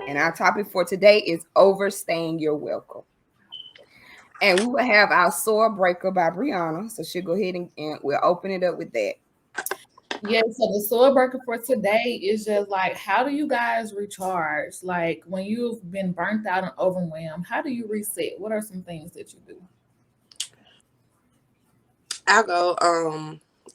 And our topic for today is overstaying your welcome. And we will have our Soul Breaker by Brianna. So she'll go ahead and we'll open it up with that. Yeah, so the soul breaker for today is just like, how do you guys recharge? Like when you've been burnt out and overwhelmed, how do you reset? What are some things that you do? I'll go.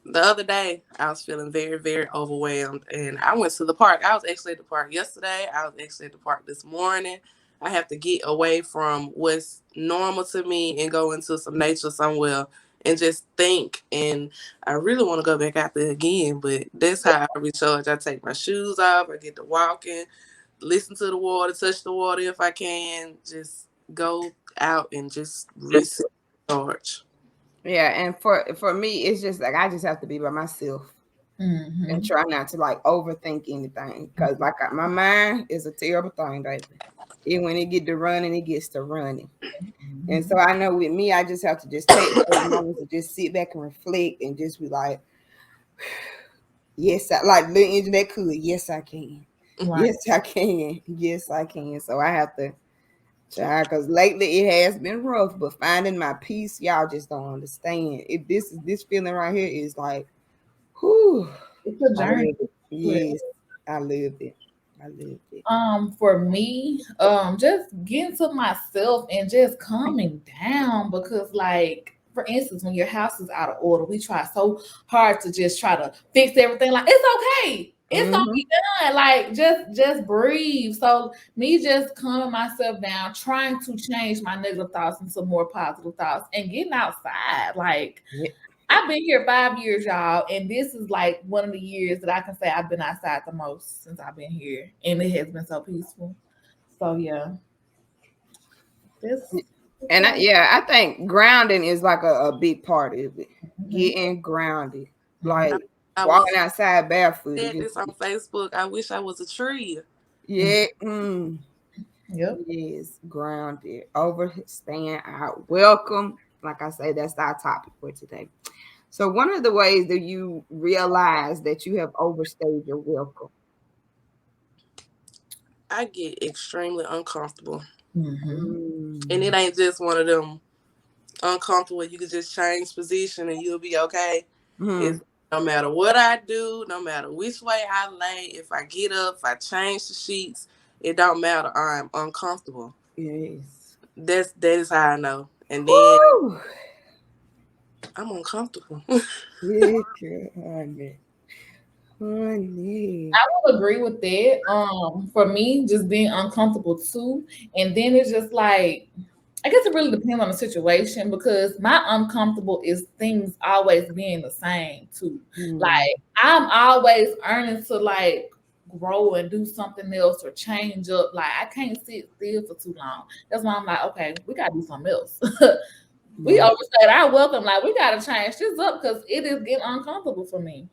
The other day I was feeling very, very overwhelmed, and I went to the park. I was actually at the park yesterday. I was actually at the park this morning. I have to get away from what's normal to me and go into some nature somewhere and just think. And I really want to go back out there again, but that's how I recharge. I take my shoes off. I get to walking, listen to the water, touch the water if I can. Just go out and just reset, recharge. Yeah, and for me, it's just like I just have to be by myself and Mm-hmm. try not to like overthink anything. Cause like my mind is a terrible thing, baby. And when it get to running, it gets to running. And so I know with me, I just have to just take those moments to just sit back and reflect and just be like, yes, I like little engine that could. Yes, I can. Right. Yes, I can. Yes, I can. So I have to try because lately it has been rough, but finding my peace, y'all just don't understand. If this feeling right here is like, whew, It's a I journey. love it. Yes, I love it. I love it. For me, just getting to myself and just calming down because like for instance, when your house is out of order, we try so hard to just try to fix everything. Like it's okay. It's gonna Mm-hmm. be done. Like just breathe. So me just calming myself down, trying to change my negative thoughts into more positive thoughts and getting outside. Like Yeah. I've been here 5 years, y'all, and this is like one of the years that I can say I've been outside the most since I've been here, and it has been so peaceful. So yeah, this. And I think grounding is like a big part of it. Mhm, Getting grounded, mhm. I, like I walking was outside barefoot. said this on Facebook. I wish I was a tree. Yeah, Yep. yes, grounded, overstaying out. Welcome. Like I say, that's our topic for today. So, one of the ways that you realize that you have overstayed your welcome. I get extremely uncomfortable. Hmm. And Mm, it ain't just one of them uncomfortable you can just change position and you'll be okay. mm, It's no matter what I do, no matter which way I lay, if I get up, if I change the sheets, it don't matter. I'm uncomfortable. yes. That is how I know. And then Woo! I'm uncomfortable. Yeah, girl, honey. Honey. I will agree with that. For me, just being uncomfortable too, and then it's just like I guess it really depends on the situation because my uncomfortable is things always being the same too. Mm, Like I'm always earning to like grow and do something else or change up. Like I can't sit still for too long. That's why I'm like, okay, we gotta do something else. We yeah. overstayed our welcome. Like we gotta change this up because it is getting uncomfortable for me.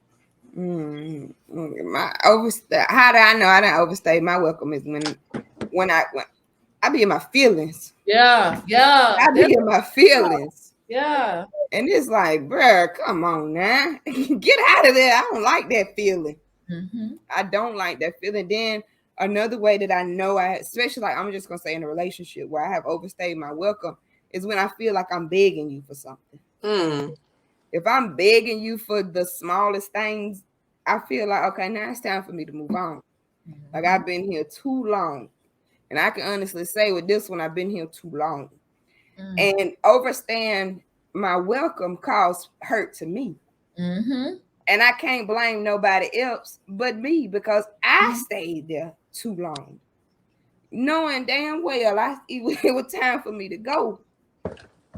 My overstay. How do I know I didn't overstay my welcome? Is when I be in my feelings. Yeah, yeah, I that's be in my feelings. yeah. And it's like, bruh, come on now. Get out of there. I don't like that feeling. Hmm. I don't like that feeling. Then another way that I know especially like I'm just gonna say in a relationship where I have overstayed my welcome is when I feel like I'm begging you for something. mm. If I'm begging you for the smallest things, I feel like okay, now it's time for me to move on. Like Hmm. I've been here too long. And I can honestly say with this one, I've been here too long. And overstaying my welcome caused hurt to me. Mm-hmm. And I can't blame nobody else but me because I stayed there too long. Knowing damn well it was time for me to go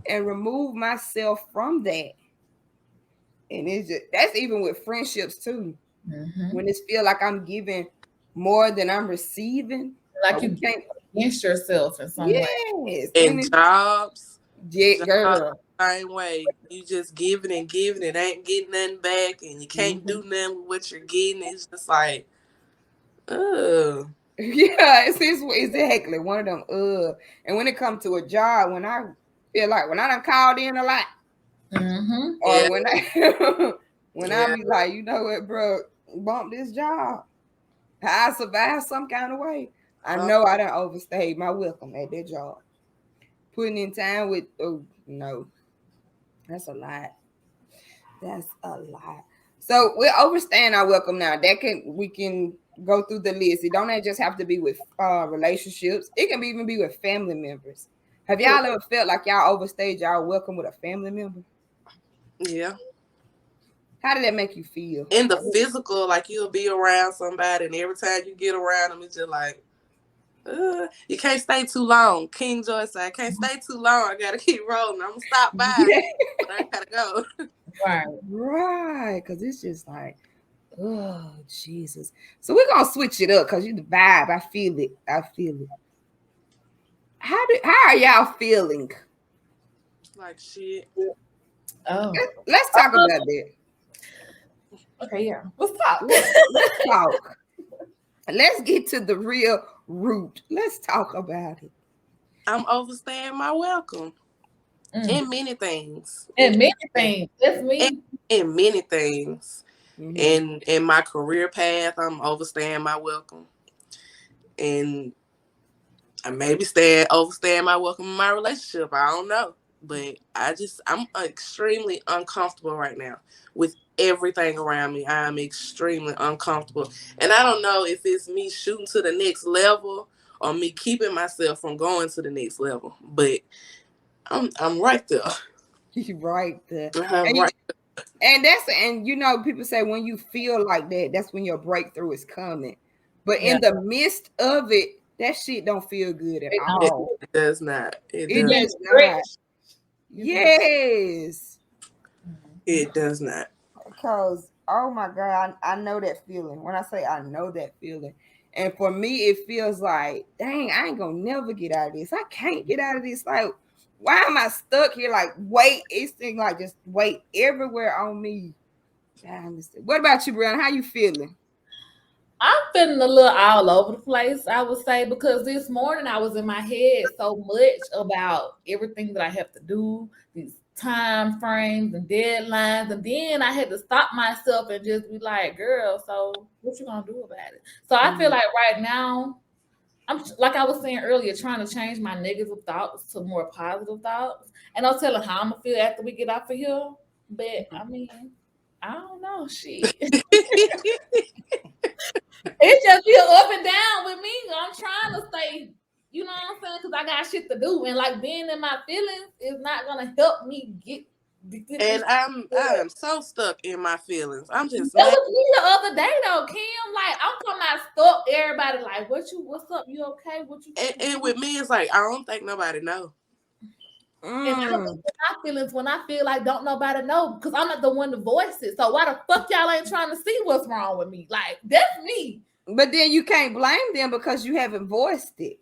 and remove myself from that. And it's just that's even with friendships too. Hmm. When it feel like I'm giving more than I'm receiving, Like or we you can't. against yourself in some way. Yes, when And it's yeah, jobs girl. same way. You just giving and giving and ain't getting nothing back and you can't Mhm. do nothing with what you're getting. It's just like, ugh. Yeah, it's exactly one of them. And when it comes to a job, when I feel like when I done called in a lot, Mm-hmm. Yeah. or when I When I Yeah. be like, you know what, bro, bump this job. I survive some kind of way. I Uh, know I done overstayed my welcome at that job. Putting in time with, oh no, that's a lot. That's a lot. So we're overstaying our welcome now. That can we can go through the list. It don't just have to be with relationships. It can be, even be with family members. Have y'all ever felt like y'all overstayed y'all welcome with a family member? yeah. How did that make you feel? In the physical, like you'll be around somebody, and every time you get around them, it's just like, you can't stay too long. King Joy said, I can't stay too long. I gotta keep rolling. I'm gonna stop by, Yeah. but I gotta go. Right. Right. Because it's just like, oh, Jesus. So we're going to switch it up because you the vibe. I feel it. I feel it. How are y'all feeling? Like shit. Oh. Let's talk about that. Okay, yeah. Let's talk. Let's talk. Let's get to the real root. Let's talk about it. I'm overstaying my welcome Mm. in many things. And many things. That's me. In many things. Mm-hmm. In my career path, I'm overstaying my welcome. And I maybe overstaying my welcome in my relationship. I don't know. But I'm extremely uncomfortable right now with everything around me. I'm extremely uncomfortable. And I don't know if it's me shooting to the next level or me keeping myself from going to the next level. But I'm right there. You right there. I'm And right. and you know, people say when you feel like that, that's when your breakthrough is coming. But Yeah. in the midst of it, that shit don't feel good at It don't. all. It does not. It It You does. be does not. stretched. You be Yes. Mhm. It does not. Because oh my God, I know that feeling. When I say I know that feeling. And for me, it feels like, dang, I ain't gonna never get out of this. I can't get out of this. Like, why am I stuck here? Like, weight, it seems like just weight everywhere on me. What about you, Brianna? How you feeling? I'm feeling a little all over the place, I would say, because this morning I was in my head so much about everything that I have to do, these time frames and deadlines, and then I had to stop myself and just be like, "Girl, so what you gonna do about it?" So I feel like right now, I'm like I was saying earlier, trying to change my negative thoughts to more positive thoughts, and I'll tell her how I'm gonna feel after we get off of here. But I mean, I don't know, shit. It just feel up and down with me. I'm trying to stay, you know what I'm saying? Because I got shit to do. And like being in my feelings is not gonna help me get And this. I am so stuck in my feelings. I'm just That mad. was me the other day though, Kim. Like I'm talking about stuck everybody like what's up? You okay? What you And with me, it's like I don't think nobody know. and I don't get my feelings when I feel like don't nobody know because I'm not the one to voice it. So why the fuck y'all ain't trying to see what's wrong with me? Like that's me. But then you can't blame them because you haven't voiced it.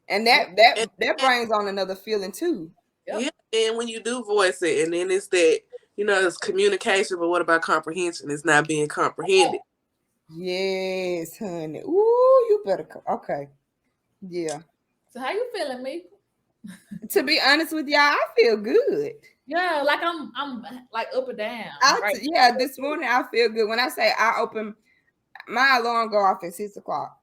And that And, that that and brings on another feeling too. yeah, and when you do voice it, and then it's that it's communication, but what about comprehension? It's not being comprehended. Yes, honey. Ooh, you better come. Okay. Yeah. So how you feeling, me? To be honest with y'all, I feel good. Yeah, like I'm like up or down, right? Yeah, this morning I feel good. When I say I open my alarm go off at 6 o'clock.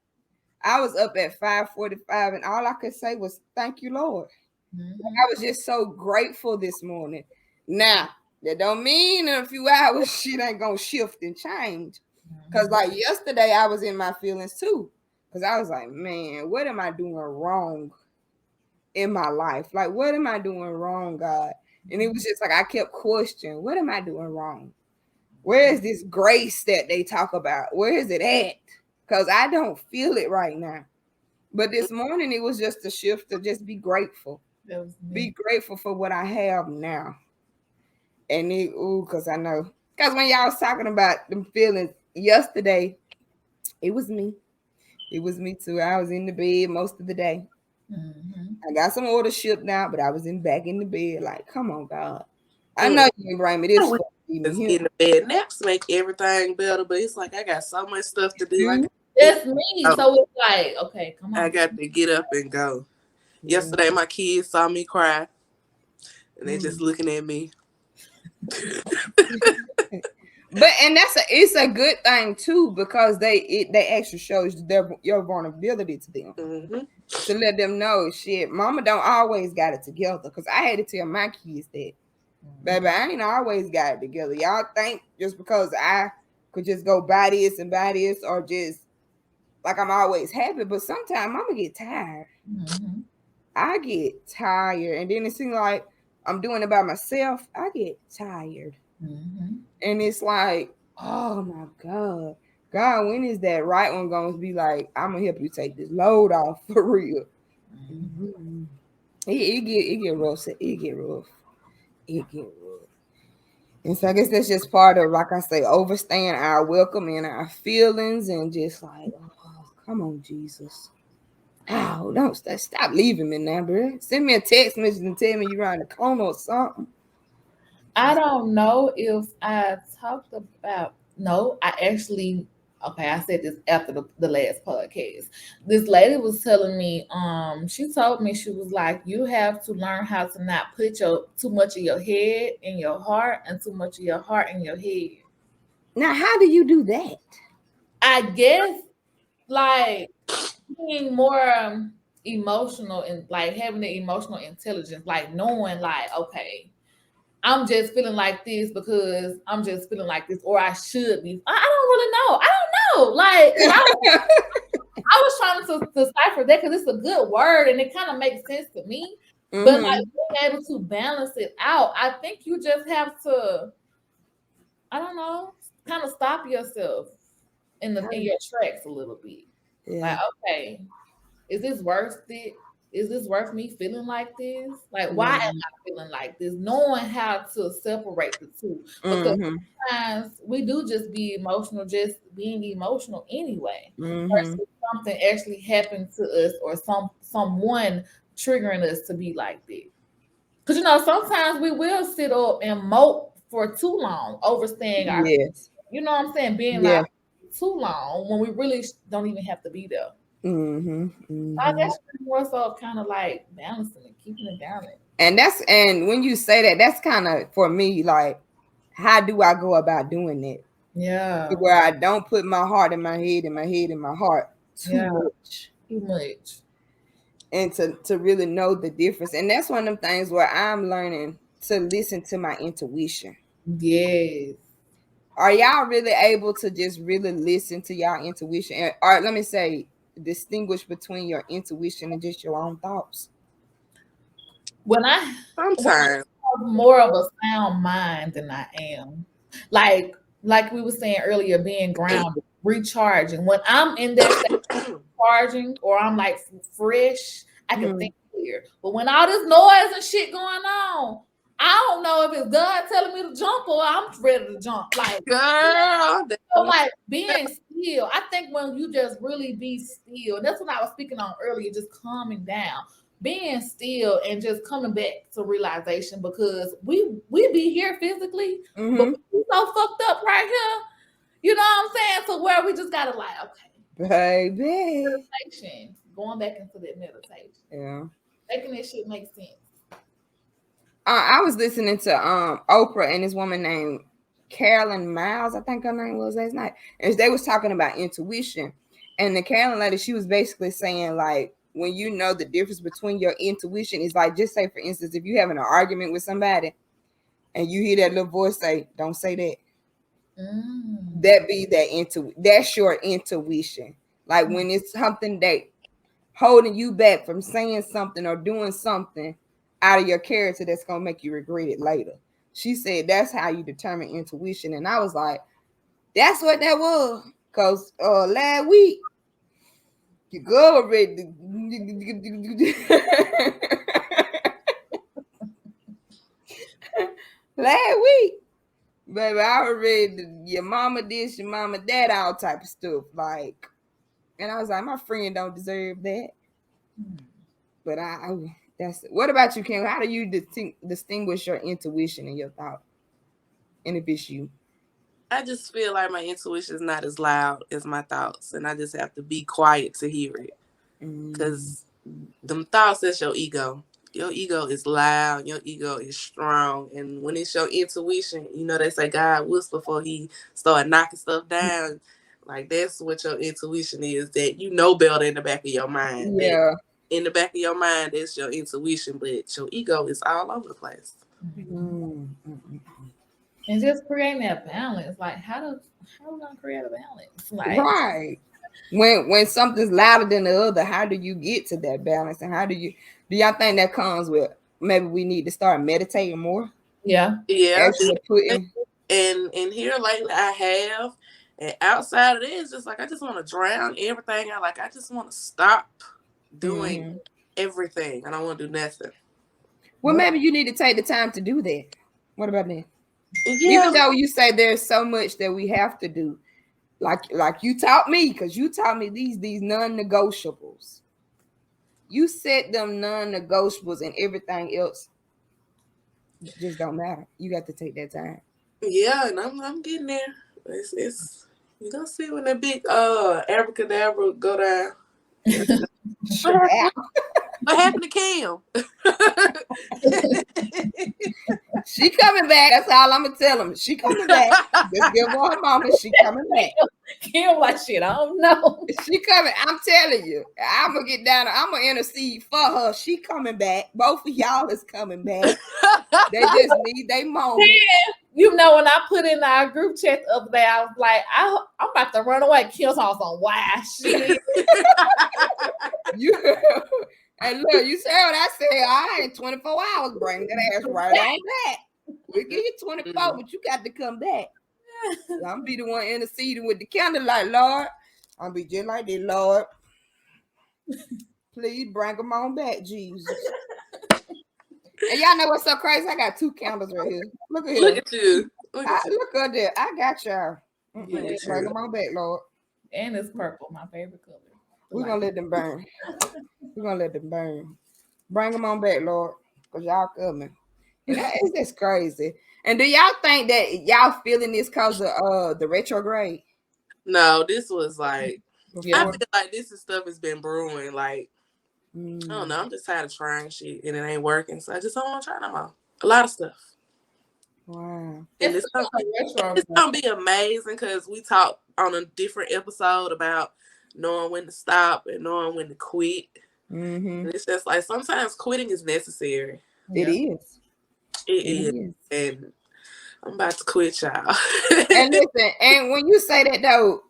I was up at 5:45 and all I could say was thank you, Lord. Mm-hmm. I was just so grateful this morning. Now, that don't mean in a few hours shit ain't gonna shift and change. Cause like yesterday I was in my feelings too. Cause I was like, man, what am I doing wrong in my life? Like, what am I doing wrong, God? And it was just like I kept questioning, what am I doing wrong? Where is this grace that they talk about? Where is it at? Because I don't feel it right now. But this morning it was just a shift to just be grateful. That was Be me. grateful for what I have now. And because I know. Because when y'all was talking about them feelings yesterday, it was me. It was me too. I was in the bed most of the day. Mm-hmm. I got some orders shipped out, but I was back in the bed. Like, come on, God. I Mm. know you didn't bring me I this wish for me just here. getting the bed naps make everything better, but it's like I got so much stuff to do. You? That's me. Oh, So it's like, okay, come I on. got to get up and go. Yeah. Yesterday, my kids saw me cry, and they just Mm. looking at me. But and it's a good thing too, because they actually shows your vulnerability to them, to let them know shit. Mama don't always got it together. Because I had to tell my kids that, baby, I ain't always got it together. Y'all think just because I could just go buy this and buy this, or just like I'm always happy, but sometimes Mama get tired. I get tired, and then it seems like I'm doing it by myself. I get tired, and it's like, oh my God, when is that right one going to be like, I'm gonna help you take this load off for real? It get rough. It get rough. It get rough. And so I guess that's just part of, like I say, overstaying our welcome and our feelings, and just like, oh, come on, Jesus. Oh, don't stop leaving me now, bro. Send me a text message and tell me you're around the corner or something. I don't know if I talked about. No, I actually. Okay, I said this after the last podcast. This lady was telling me, she told me, she was like, you have to learn how to not put too much of your head in your heart and too much of your heart in your head. Now, how do you do that? I guess like being more emotional and like having the emotional intelligence, like knowing like, okay, I'm just feeling like this because I'm just feeling like this, or I should be. I don't really know. I don't know. Like, I was trying to decipher that because it's a good word and it kind of makes sense to me. But like being able to balance it out, I think you just have to, I don't know, kind of stop yourself in your tracks a little bit. Like, okay, is this worth it? Is this worth me feeling like this? Like, why am I feeling like this? Knowing how to separate the two. Because sometimes we do just be emotional, just being emotional anyway. Versus something actually happened to us, or someone triggering us to be like that. Because, sometimes we will sit up and mope for too long, overstaying our, you know what I'm saying, being like too long when we really don't even have to be there. I guess more so kind of like balancing and keeping it balanced. And when you say that, that's kind of for me like, how do I go about doing that? Yeah. Where I don't put my heart in my head and my head in my heart too much. Too much. And to really know the difference. And that's one of them things where I'm learning to listen to my intuition. Yes. Are y'all really able to just really listen to y'all intuition? Or let me say, distinguish between your intuition and just your own thoughts? When I sometimes have more of a sound mind than I am, like we were saying earlier, being grounded, recharging. When I'm in that state, charging, or I'm like fresh, I can think clear. But when all this noise and shit going on, I don't know if it's God telling me to jump or I'm ready to jump. Like, girl, so like being still. I think when you just really be still, that's what I was speaking on earlier, just calming down, being still, and just coming back to realization, because we be here physically, but we so fucked up right here. You know what I'm saying? So where we just gotta like, okay, baby, meditation, going back into that meditation, making that shit make sense. I was listening to Oprah and this woman named Carolyn Miles, I think her name was last night, and they was talking about intuition. And the Carolyn lady, she was basically saying like, when you know the difference between your intuition, is like, just say for instance, if you're having an argument with somebody and you hear that little voice say, "Don't say that." That's your intuition. Like when it's something that holding you back from saying something or doing something out of your character that's gonna make you regret it later. She said that's how you determine intuition. And I was like, that's what that was. Cause last week your girl was ready to last week, baby, I was ready to, your mama this, your mama that, all type of stuff. Like, and I was like, my friend don't deserve that. But that's it. What about you, Kim? How do you distinguish your intuition and your thought? And if it's you? I just feel like my intuition is not as loud as my thoughts, and I just have to be quiet to hear it. Because them thoughts, that's your ego. your ego is loud, your ego is strong, and when it's your intuition, you know they say God whisper before He start knocking stuff down. Like that's what your intuition is. That you know better in the back of your mind. That Yeah. in the back of your mind, that's your intuition, but your ego is all over the place. And just creating that balance. Like how we gonna create a balance? Like Right. When something's louder than the other, how do you get to that balance? And how do y'all think that comes with maybe we need to start meditating more? yeah. Yeah, Actually putting and here lately I have, and outside of this, just like I just want to drown everything out. Like I just want to stop doing mm-hmm. everything. I don't want to do nothing. Well, maybe you need to take the time to do that. What about that? Yeah, Even though you say there's so much that we have to do, like you taught me, because you taught me these non-negotiables. You set them non-negotiables, and everything else just don't matter. You got to take that time. yeah, and I'm getting there. It's you gonna see when that big abracadabra go down. What happened to Kim? She coming back. That's all I'm gonna tell them. She coming back. Just give her a moment. She coming back. Kim like shit. I don't know. She coming. I'm telling you. I'm gonna get down. I'm gonna intercede for her. She coming back. Both of y'all is coming back. They just need their moment. You know, when I put in our group chat the other day, I was like, I'm about to run away. Kim's on some wild shit. And look, you say what I say. I ain't 24 hours. Bring that ass right on back. We'll give you 24, but you got to come back. I'm gonna be the one interceding with the candlelight, Lord. I'm gonna be just like that, Lord. Please bring them on back, Jesus. And y'all know what's so crazy? I got 2 candles right here. Look at here. Look at you. Look up there. I got y'all. Bring them on back, Lord. And it's purple, my favorite color. We're gonna let them burn. We're gonna let them burn. Bring them on back, Lord, because y'all coming. And it's just crazy. And do y'all think that y'all feeling this because of the retrograde? No, this was like Before? I feel like this is stuff has been brewing. Like I don't know. I'm just tired of trying shit and it ain't working, so I just don't want to try no more. A lot of stuff. Wow. And it's gonna be amazing because we talked on a different episode about knowing when to stop and knowing when to quit. And it's just like sometimes quitting is necessary. It is. It is. And I'm about to quit, y'all. And listen, and when you say that though,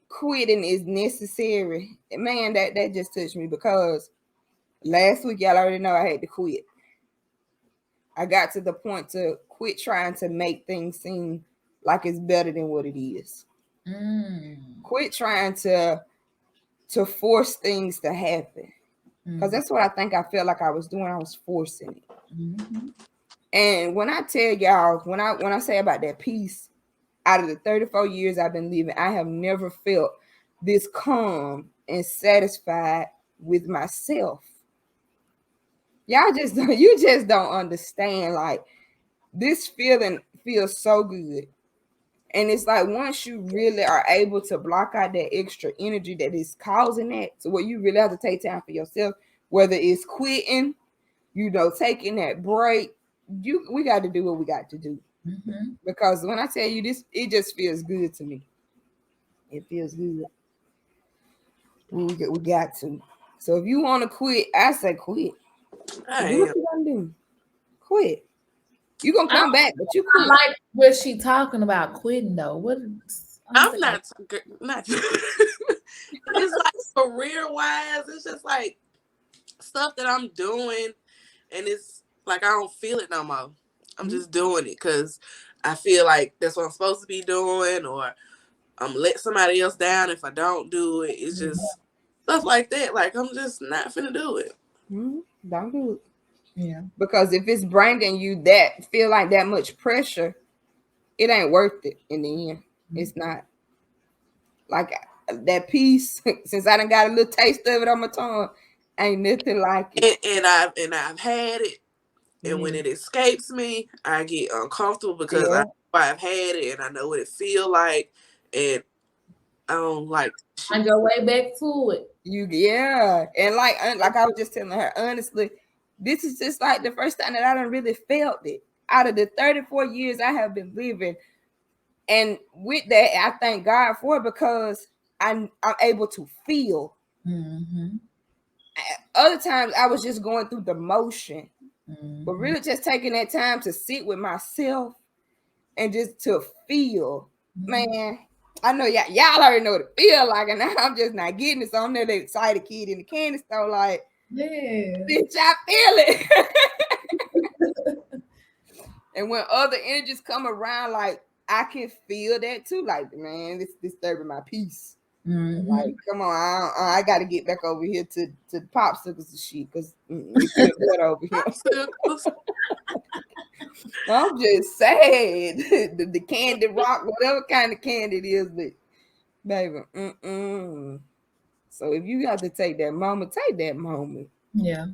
quitting is necessary, man, that just touched me because last week y'all already know I had to quit. I got to the point to quit trying to make things seem like it's better than what it is. Quit trying to force things to happen. Because that's what I think I felt like I was doing. I was forcing it. And when I tell y'all, when I say about that peace, out of the 34 years I've been living, I have never felt this calm and satisfied with myself. You just don't understand. Like this feeling feels so good. And it's like once you really are able to block out that extra energy that is causing that, so where you really have to take time for yourself, whether it's quitting, taking that break, we got to do what we got to do. Because when I tell you this, it just feels good to me. It feels good. We got to. So if you want to quit, I say quit. Do what you gonna do. Quit. You gonna come back, but you quit. I like what she talking about quitting though. I'm not. It's like career wise, it's just like stuff that I'm doing, and it's like I don't feel it no more. I'm just doing it because I feel like that's what I'm supposed to be doing, or I'm let somebody else down if I don't do it. It's just stuff like that. Like I'm just not finna do it. Don't do it. Yeah. Because if it's bringing you that feel like that much pressure, it ain't worth it in the end. It's not. Like that peace, since I done got a little taste of it on my tongue, ain't nothing like it. And I've had it, and when it escapes me, I get uncomfortable because I've had it and I know what it feel like, and I don't like. I go way back to it. And like I was just telling her, honestly, this is just like the first time that I done really felt it. Out of the 34 years I have been living. And with that, I thank God for it because I'm able to feel. Mm-hmm. Other times I was just going through the motion, but Mm-hmm. really just taking that time to sit with myself and just to feel. Man, I know y'all already know what it feel like, and now I'm just not getting it. So I'm that excited kid in the candy store, like, Yeah. bitch, I feel it. And when other energies come around, like I can feel that too. Like, man, it's disturbing my peace. Mm-hmm. Like, come on, I got to get back over here to the popsicles and shit, because it feel better over here. Popsicles. I'm just saying, the candy rock, whatever kind of candy it is, but baby, So if you got to take that moment, take that moment. Yeah.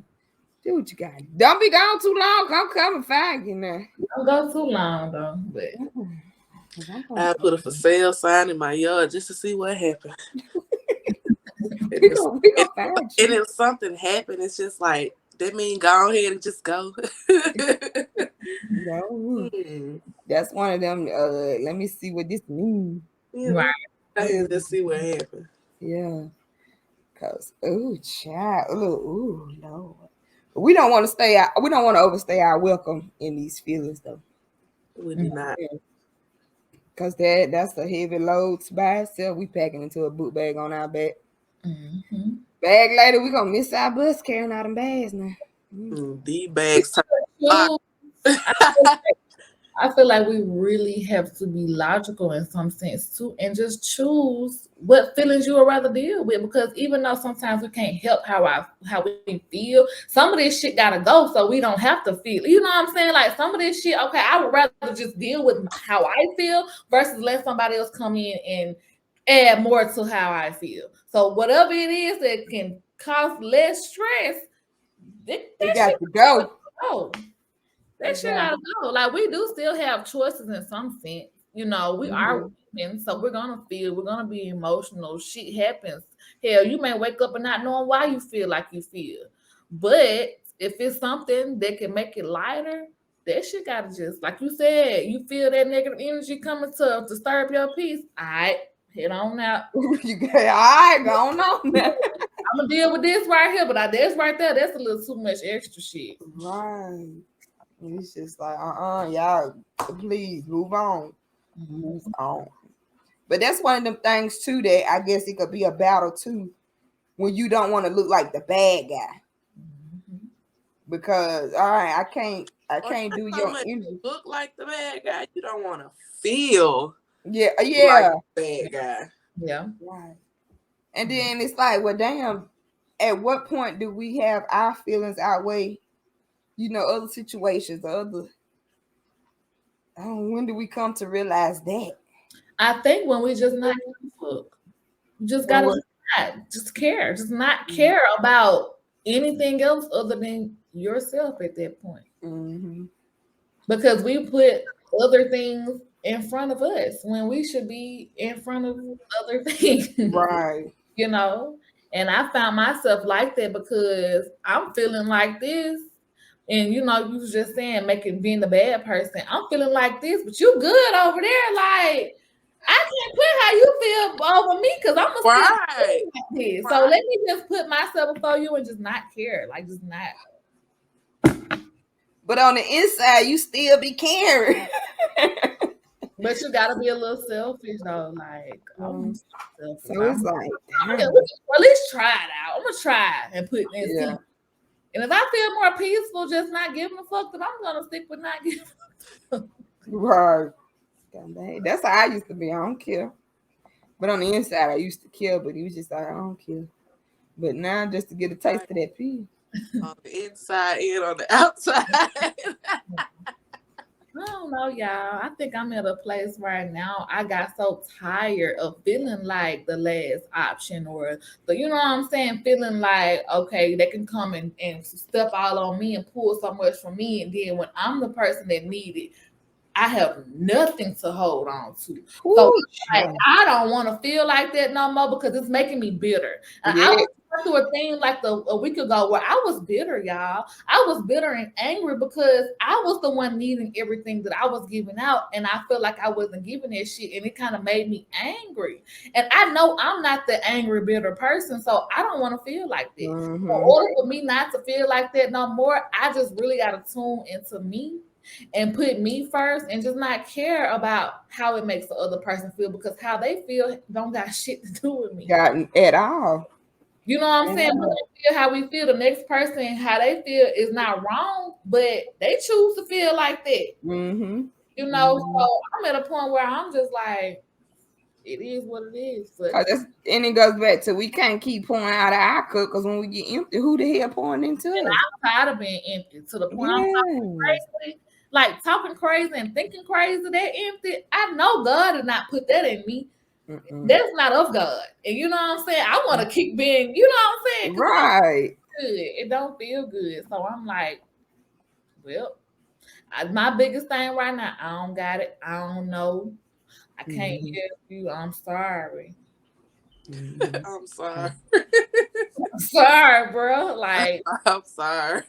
Do what you got. Don't be gone too long. I'm coming find you now. Don't go too long though. But I put a for sale sign in my yard just to see what happened. We gonna find And you. if something happened, it's just like, that mean go ahead and just go. No, that's one of them. Let me see what this means. Yeah, right. go ahead and just see what happened. Yeah, cause child, Lord. We don't want to stay out. We don't want to overstay our welcome in these feelings though. We do not. Cause that's a heavy load by itself. We packing into a book bag on our back. Mm-hmm. Bag later, we gonna miss our bus carrying out them bags now. The bags turn. So, I feel like we really have to be logical in some sense too, and just choose what feelings you would rather deal with. Because even though sometimes we can't help how we feel, some of this shit gotta go, so we don't have to feel. You know what I'm saying? Like some of this shit, okay, I would rather just deal with how I feel versus let somebody else come in and add more to how I feel. So whatever it is that can cause less stress, that We shit got to go. go. That shit gotta go. Like we do still have choices in some sense. You know, we are women, so we're gonna feel, we're gonna be emotional. Shit happens. Hell, you may wake up and not knowing why you feel like you feel. But if it's something that can make it lighter, that shit gotta just like you said, you feel that negative energy coming to disturb your peace. All right, head on out. You got all right, go on now. I'm gonna deal with this right here, but this right there, that's a little too much extra shit. Right. It's just like, y'all, please move on. Move on. But that's one of them things too that I guess it could be a battle too when you don't want to look like the bad guy. Because all right, I can't do your energy. Look like the bad guy. You don't want to feel Yeah, like the bad guy. Yeah. Right. And then it's like, well, damn, at what point do we have our feelings outweigh, other situations, when do we come to realize that? I think when we just not give a fuck. You just gotta just care. Just not care about anything else other than yourself at that point. Mm-hmm. Because we put other things in front of us when we should be in front of other things. Right. And I found myself like that because I'm feeling like this. And you was just saying being the bad person. I'm feeling like this, but you good over there. Like I can't put how you feel over me because I'm gonna right. Like this. So let me just put myself before you and just not care. Like just not. But on the inside, you still be caring. But you gotta be a little selfish though. Like so it's like, at least try it out. I'm gonna try and put in see. And if I feel more peaceful, just not giving a fuck, then I'm gonna stick with not giving a fuck. Right. That's how I used to be. I don't care. But on the inside, I used to care, but he was just like, I don't care. But now, just to get a taste of that peace. On the inside and on the outside. I don't know, y'all. I think I'm at a place right now. I got so tired of feeling like the last option or you know what I'm saying? Feeling like, okay, they can come and step all on me and pull so much from me. And then when I'm the person that need it, I have nothing to hold on to. So I don't want to feel like that no more because it's making me bitter. And I was went through a thing like a week ago where I was bitter, y'all. I was bitter and angry because I was the one needing everything that I was giving out, and I felt like I wasn't giving that shit, and it kind of made me angry. And I know I'm not the angry, bitter person, so I don't want to feel like that. In order for me not to feel like that no more, I just really got to tune into me and put me first and just not care about how it makes the other person feel, because how they feel don't got shit to do with me. Got at all. You know what I'm saying? We don't feel how we feel. The next person, how they feel is not wrong, but they choose to feel like that. Mm-hmm. You know, so I'm at a point where I'm just like, it is what it is. But and it goes back to we can't keep pouring out of our cup, because when we get empty, who the hell pouring into us? I'm tired of being empty to the point I'm talking crazy, like talking crazy and thinking crazy. That empty, I know God did not put that in me. That's not of God. And you know what I'm saying? I want to keep being, you know what I'm saying? Right. It don't feel good. So I'm like, well, my biggest thing right now, I don't got it. I don't know. I can't help you. I'm sorry. I'm sorry. I'm sorry, bro. Like, I'm sorry.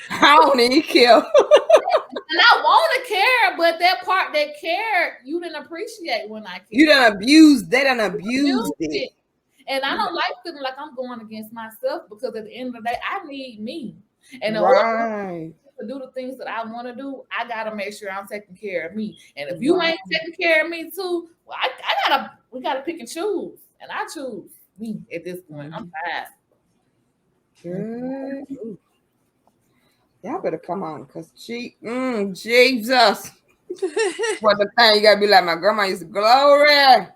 I don't even care. And I want to care, but that part that care, you didn't appreciate when I cared. You done abused. They done abused it. And I don't like feeling like I'm going against myself, because at the end of the day, I need me. And in order to do the things that I want to do, I gotta make sure I'm taking care of me. And if you ain't taking care of me too, well, we gotta pick and choose. And I choose me at this point. I'm tired. Good. Y'all better come on, because Jesus. What the thing, you gotta be like my grandma used to, glory.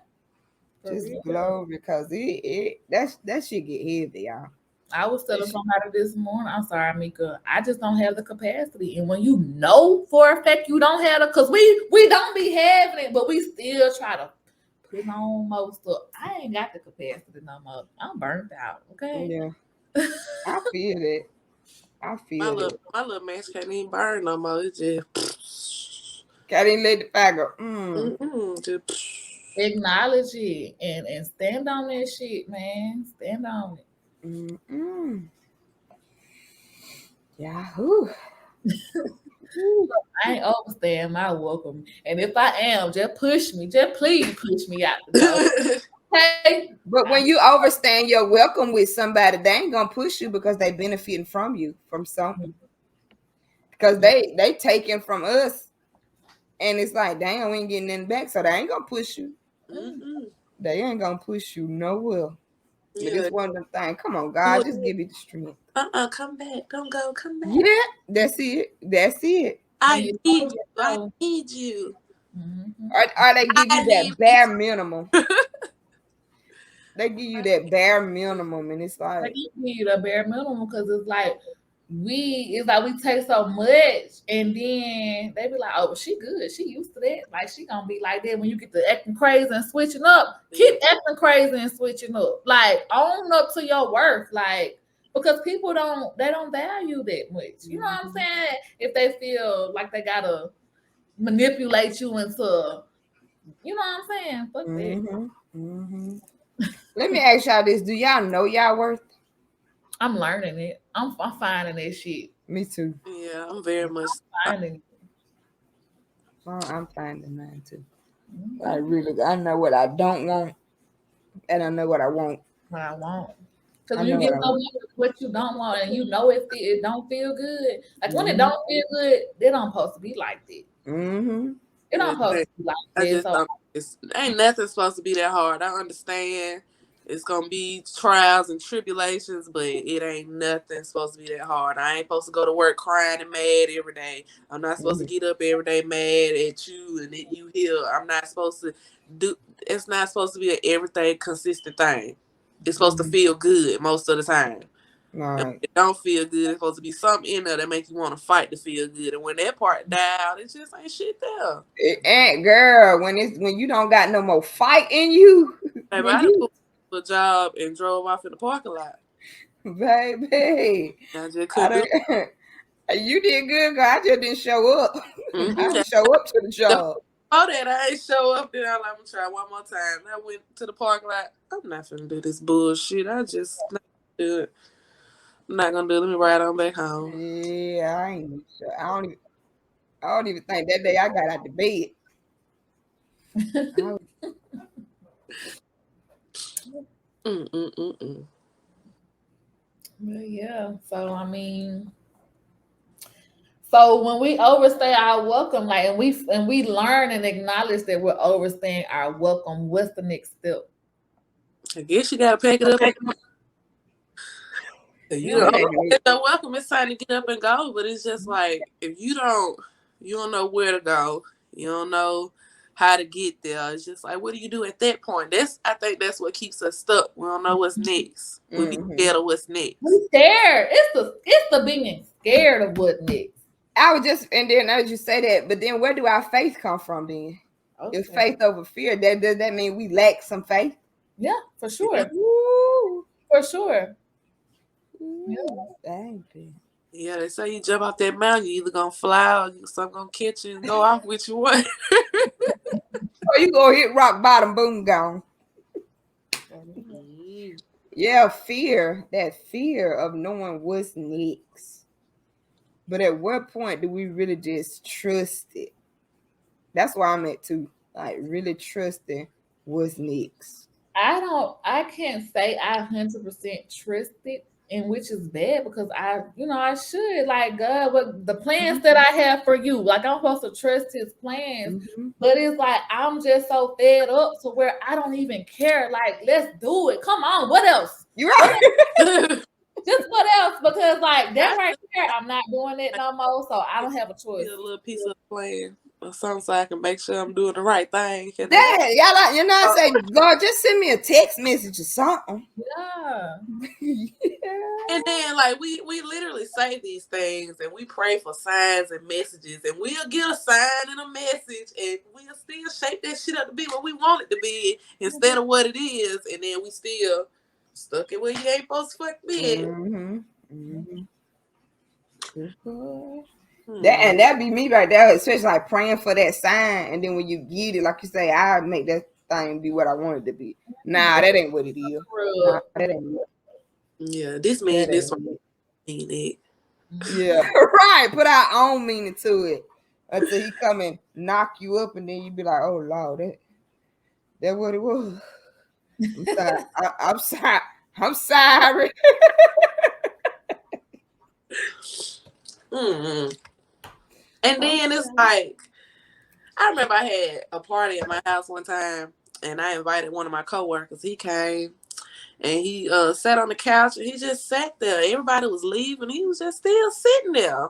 Just glory, because that shit get heavy, y'all. I was telling somebody this morning, I'm sorry, Mika, I just don't have the capacity. And when you know for a fact you don't have it, because we don't be having it, but we still try to put on most stuff. I ain't got the capacity no more. I'm burnt out. Okay. Yeah. I feel it. I feel it. My little match can't even burn no more. It's just can't even let the fire go. Just acknowledge it and stand on that shit, man. Stand on it. Yahoo. I ain't overstaying my welcome. And if I am, just push me. Just please push me out the door. Okay? But when you overstand your welcome with somebody, they ain't gonna push you because they benefiting from you, from something. Because they taking from us, and it's like, damn, we ain't getting nothing back, so they ain't gonna push you. They ain't gonna push you nowhere. But it's one of them things. Come on, God, just give you the strength. Come back. Don't go. Come back. Yeah, that's it. That's it. I need you. I need you. Or they give you that bare minimum. They give you that bare minimum, and it's like, they give you the bare minimum, because it's like we take so much, and then they be like, oh, she good, she used to that, like she gonna be like that. When you get to acting crazy and switching up, keep acting crazy and switching up, like own up to your worth, like, because people don't value that much. You know what I'm saying? If they feel like they gotta manipulate you into, you know what I'm saying? Fuck that. Let me ask y'all this: do y'all know y'all worth? I'm learning it. I'm finding that shit. Me too. Yeah, I'm very much finding it. I'm finding mine too. I know what I don't want, and I know what I want. What I want. Because when you get so much of what you don't want, and you know it don't feel good. Like when it don't feel good, they don't supposed to be like that. It don't supposed to be like that. Ain't nothing supposed to be that hard. I understand it's gonna be trials and tribulations, but it ain't nothing supposed to be that hard. I ain't supposed to go to work crying and mad every day. I'm not supposed to get up every day mad at you and at you here. I'm not supposed to do. It's not supposed to be an everything consistent thing. It's supposed to feel good most of the time. Right. If it don't feel good, it's supposed to be something in there that makes you want to fight to feel good. And when that part died, it just ain't shit there. It ain't, girl. When you don't got no more fight in you. Baby, I done put a job and drove off in the parking lot. Baby, I just couldn't you did good, girl. I just didn't show up. I didn't show up to the job. Oh, that I ain't show up there. I'm gonna try one more time. I went to the park like I'm not finna do this bullshit. I just not do it. I'm not gonna do it. Let me ride on back home. Yeah, I ain't even sure. I don't even think that day I got out the bed. I was, Mm-mm-mm-mm. But yeah, so I mean, so when we overstay our welcome, like and we learn and acknowledge that we're overstaying our welcome, what's the next step? I guess you gotta pack it up. You Yeah, know, packing it's so welcome. It's time to get up and go. But it's just like if you don't know where to go. You don't know how to get there. It's just like, what do you do at that point? I think that's what keeps us stuck. We don't know what's next. We be mm-hmm. scared of what's next. we scared. It's the being scared of what next. I was just, and then as you say that, but then where do our faith come from then? If Okay. faith over fear, does that mean we lack some faith? Yeah, for Yeah. sure. Woo. For sure. Yeah. Ooh, dang, bitch. Yeah, they say you jump off that mountain, you either gonna fly or something gonna catch you and go off with you. What? Oh, you go hit rock bottom, boom, gone. Mm. Yeah, fear, that fear of knowing what's next. But at what point do we really just trust it? That's where I'm at too. Like really trusting what's next. I can't say I 100% trust it, and which is bad because I should like God, what the plans that I have for you, like I'm supposed to trust his plans, Mm-hmm. but it's like I'm just so fed up to where I don't even care. Like, let's do it. Come on, what else? You're What right. Just what else? Because like that right there, I'm not doing it no more, so I don't have a Be choice. a little piece of plan or something so I can make sure I'm doing the right thing. Can I? Dad, y'all like you know I say, God, just send me a text message or something. Yeah. Yeah. And then like we literally say these things and we pray for signs and messages and we'll get a sign and a message and we'll still shape that shit up to be what we want it to be instead of what it is, and then we still stuck it where you ain't supposed to fuck be at. Mm-hmm. Mm-hmm. That Hmm. and that be me right there, especially like praying for that sign, and then when you get it, like you say, I make that thing be what I want it to be. Nah, that ain't what it is. Nah, Real. that ain't it. Yeah, this mean That this ain't one it. mean it. Yeah, right. Put our own meaning to it until he come and knock you up, and then you be like, "Oh Lord, that what it was." I'm sorry. I'm sorry. I'm sorry. Mm-hmm. And I'm then it's sorry. like I remember I had a party at my house one time and I invited one of my coworkers. He came and he sat on the couch and he just sat there. Everybody was leaving. He was just still sitting there.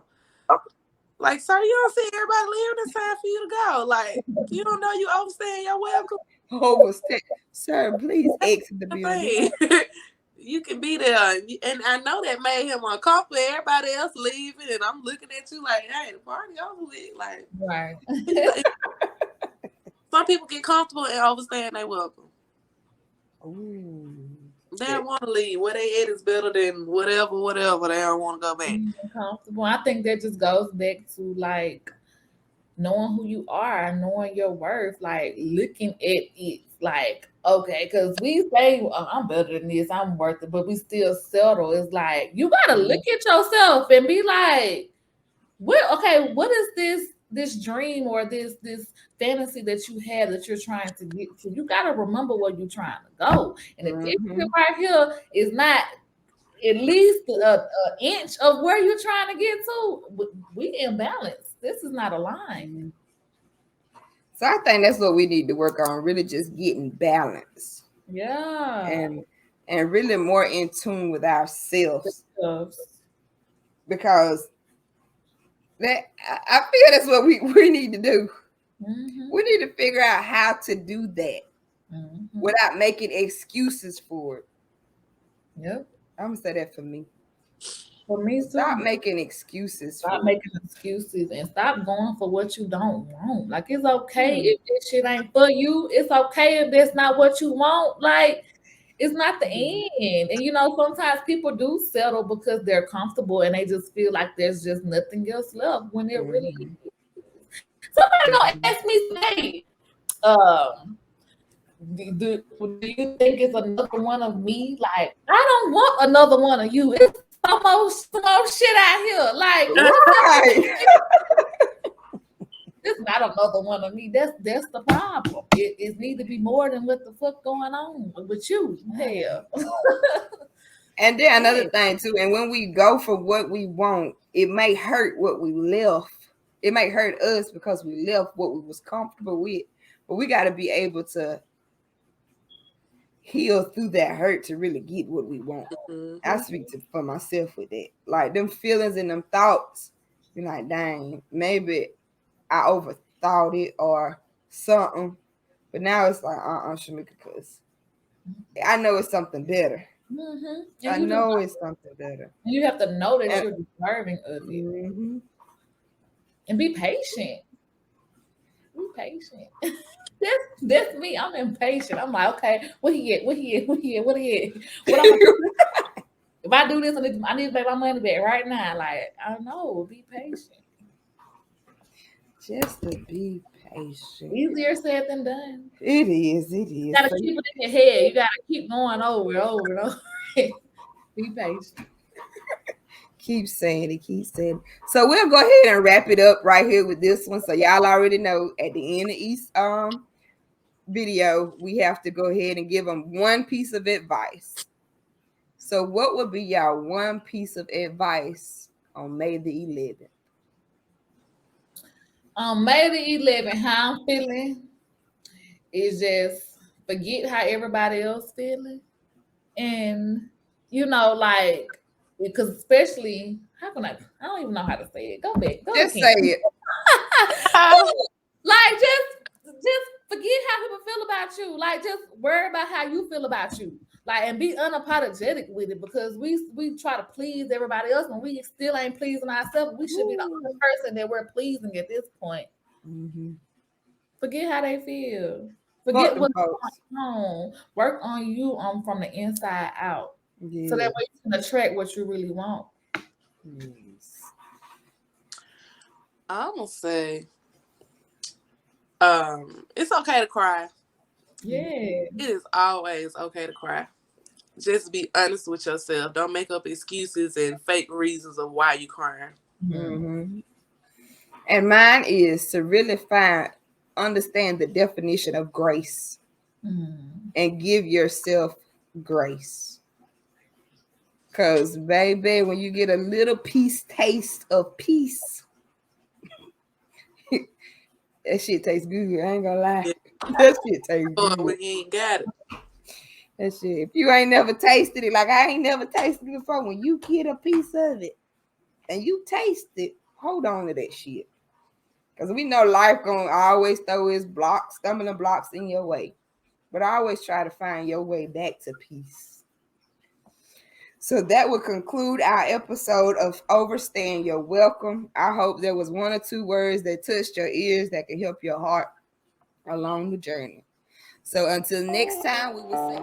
Like, sir, you don't see everybody leaving. It's time for you to go. Like, you don't know you overstaying your welcome. Overstay, sir. Please exit the The building. thing. You can be there. And I know that made him uncomfortable. Everybody else leaving. And I'm looking at you like, hey, the party over with. Like, Right. some people get comfortable and overstaying their welcome. Ooh. They don't want to leave. Where they at is better than whatever. They don't want to go back. Being comfortable. I think that just goes back to like knowing who you are, knowing your worth, like looking at it like, okay, because we say, oh, I'm better than this, I'm worth it, but we still settle. It's like you gotta look at yourself and be like, what is this dream or this fantasy that you have that you're trying to get to? You gotta remember where you're trying to go. And if this Mm-hmm. shit right here is not at least a inch of where you're trying to get to, we imbalance. This is not aligned. So I think that's what we need to work on. Really, just getting balance Yeah. and really more in tune with ourselves Stuff. because that I feel that's what we need to do. Mm-hmm. We need to figure out how to do that Mm-hmm. without making excuses for it. Yep. I'm gonna say that for me. For me Stop too. making excuses Stop for it. making excuses and stop going for what you don't want. Like it's okay Hmm. if this shit ain't for you. It's okay if that's not what you want. Like it's not the end. And sometimes people do settle because they're comfortable and they just feel like there's just nothing else left when it really Mm-hmm. Somebody gonna ask me today, do you think it's another one of me? Like, I don't want another one of you. It's some more shit out here. Like, Right. it's not another one of me. That's the problem. It need to be more than what the fuck going on with you. Hell. And then another thing too, and when we go for what we want, it may hurt what we left. It may hurt us because we left what we was comfortable with. But we got to be able to heal through that hurt to really get what we want. I speak for myself with that. Like them feelings and them thoughts, you're like, dang, maybe I overthought it or something. But now it's like, Shamika, because I know it's something better. Mm-hmm. I know it's something better. You have to know that you're deserving of it. Mm-hmm. And be patient. Be patient. That's me. I'm impatient. I'm like, okay, what he at? What he at? What he at? What he at? What I'm gonna do? If I do this, I need to make my money back right now. Like, I don't know. Be patient. Just to be patient. Easier said than done. It is. It is. You gotta keep it in your head. You gotta keep going over and over and over. Be patient. Keep saying it. Keep saying it. So we'll go ahead and wrap it up right here with this one. So y'all already know at the end of each video, we have to go ahead and give them one piece of advice. So what would be y'all one piece of advice on May the 11th? On May the 11th, how I'm feeling is just forget how everybody else feeling. And like, because especially how can I don't even know how to say it. Go back. Go Just again. say it. Like just forget how people feel about you. Like just worry about how you feel about you. Like and be unapologetic with it because we try to please everybody else when we still ain't pleasing ourselves. We should be the only person that we're pleasing at this point. Mm-hmm. Forget how they feel. Forget what's going on. Work on you from the inside out. Yeah. So that way you can attract what you really want. Yes. I'm gonna say it's okay to cry. Yeah. It is always okay to cry. Just be honest with yourself. Don't make up excuses and fake reasons of why you crying. Mm-hmm. And mine is to really understand the definition of grace and give yourself grace. Because, baby, when you get a little taste of peace, that shit tastes good. I ain't gonna lie. Yeah. That shit tastes good. When you ain't got it. That shit. If you ain't never tasted it, like I ain't never tasted it before, when you get a piece of it and you taste it, hold on to that shit. Because we know life gonna always throw its stumbling blocks in your way. But I always try to find your way back to peace. So that will conclude our episode of Overstaying. You're welcome. I hope there was one or two words that touched your ears that can help your heart along the journey. So until next time, we will see.